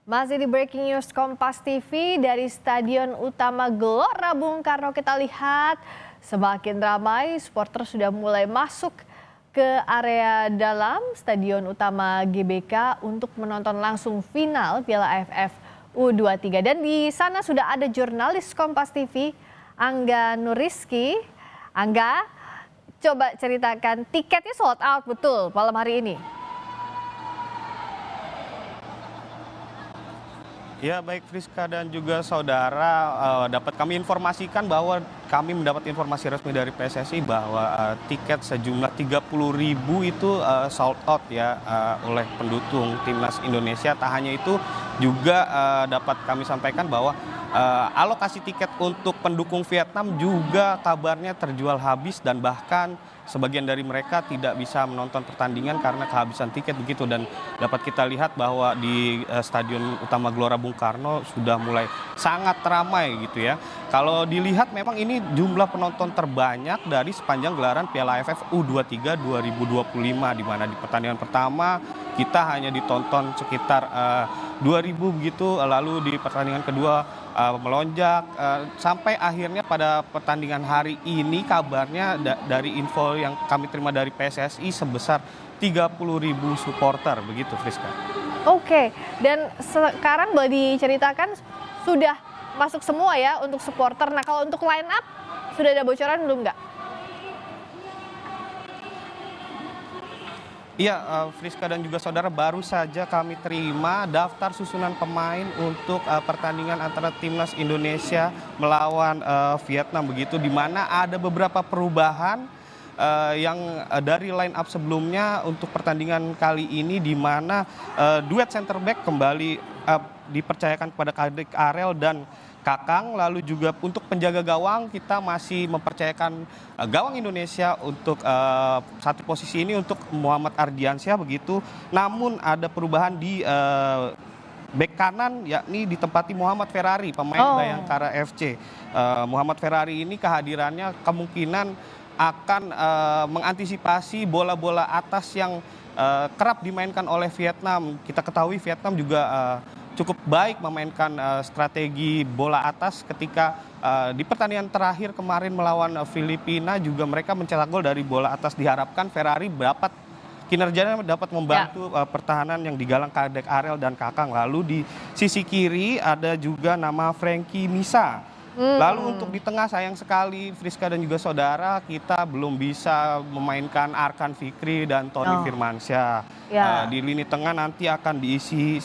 Masih di Breaking News Kompas TV dari Stadion Utama Gelora Bung Karno, kita lihat semakin ramai supporter sudah mulai masuk ke area dalam Stadion Utama GBK untuk menonton langsung final Piala AFF U23. Dan di sana sudah ada jurnalis Kompas TV Angga Nuriski. Angga, coba ceritakan, tiketnya sold out betul malam hari ini? Ya, baik Friska dan juga saudara, dapat kami informasikan bahwa kami mendapat informasi resmi dari PSSI bahwa tiket sejumlah 30.000 itu sold out ya oleh pendukung timnas Indonesia. Tak hanya itu, juga dapat kami sampaikan bahwa alokasi tiket untuk pendukung Vietnam juga kabarnya terjual habis, dan bahkan sebagian dari mereka tidak bisa menonton pertandingan karena kehabisan tiket begitu. Dan dapat kita lihat bahwa di Stadion Utama Gelora Bung Karno sudah mulai sangat ramai gitu ya. Kalau dilihat memang ini jumlah penonton terbanyak dari sepanjang gelaran Piala AFF U23 2025, di mana di pertandingan pertama kita hanya ditonton sekitar 2.000 begitu, lalu di pertandingan kedua melonjak sampai akhirnya pada pertandingan hari ini kabarnya dari info yang kami terima dari PSSI sebesar 30.000 supporter begitu, Friska. Oke, dan sekarang boleh diceritakan sudah masuk semua ya untuk supporter. Nah, kalau untuk line up sudah ada bocoran belum nggak? Iya, Friska dan juga saudara, baru saja kami terima daftar susunan pemain untuk pertandingan antara timnas Indonesia melawan Vietnam begitu, di mana ada beberapa perubahan yang dari line up sebelumnya untuk pertandingan kali ini, di mana duet center back kembali dipercayakan kepada Kadek Arel dan Kakang. Lalu juga untuk penjaga gawang kita masih mempercayakan gawang Indonesia untuk satu posisi ini untuk Muhammad Ardiansyah begitu. Namun ada perubahan di bek kanan, yakni ditempati Muhammad Ferrari, pemain Bayangkara FC. Muhammad Ferrari ini kehadirannya kemungkinan akan mengantisipasi bola-bola atas yang kerap dimainkan oleh Vietnam. Kita ketahui Vietnam juga cukup baik memainkan strategi bola atas ketika di pertandingan terakhir kemarin melawan Filipina juga mereka mencetak gol dari bola atas. Diharapkan Ferrari dapat kinerjanya dapat membantu pertahanan yang digalang Kadek Arel dan Kakang. Lalu di sisi kiri ada juga nama Frankie Misa. Lalu untuk di tengah, sayang sekali Friska dan juga saudara, kita belum bisa memainkan Arkan Fikri dan Tony Firmansyah. Di lini tengah nanti akan diisi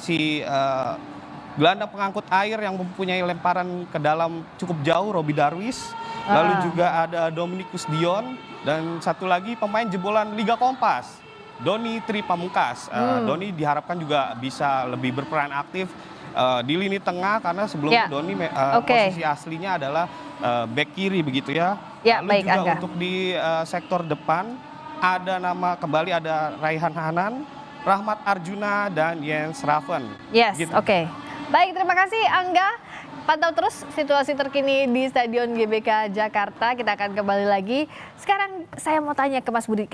gelandang pengangkut air yang mempunyai lemparan ke dalam cukup jauh, Robi Darwis. Lalu juga ada Dominikus Dion, dan satu lagi pemain jebolan Liga Kompas, Doni Tri Pamungkas. Doni diharapkan juga bisa lebih berperan aktif di lini tengah, karena sebelumnya Doni posisi aslinya adalah bek kiri begitu ya. Lalu baik, juga Angga. untuk di sektor depan ada nama kembali, ada Raihan Hanan, Rahmat Arjuna, dan Jens Raven. Yes, gitu. Oke. Baik, terima kasih Angga. Pantau terus situasi terkini di Stadion GBK Jakarta. Kita akan kembali lagi. Sekarang saya mau tanya ke Mas Budi.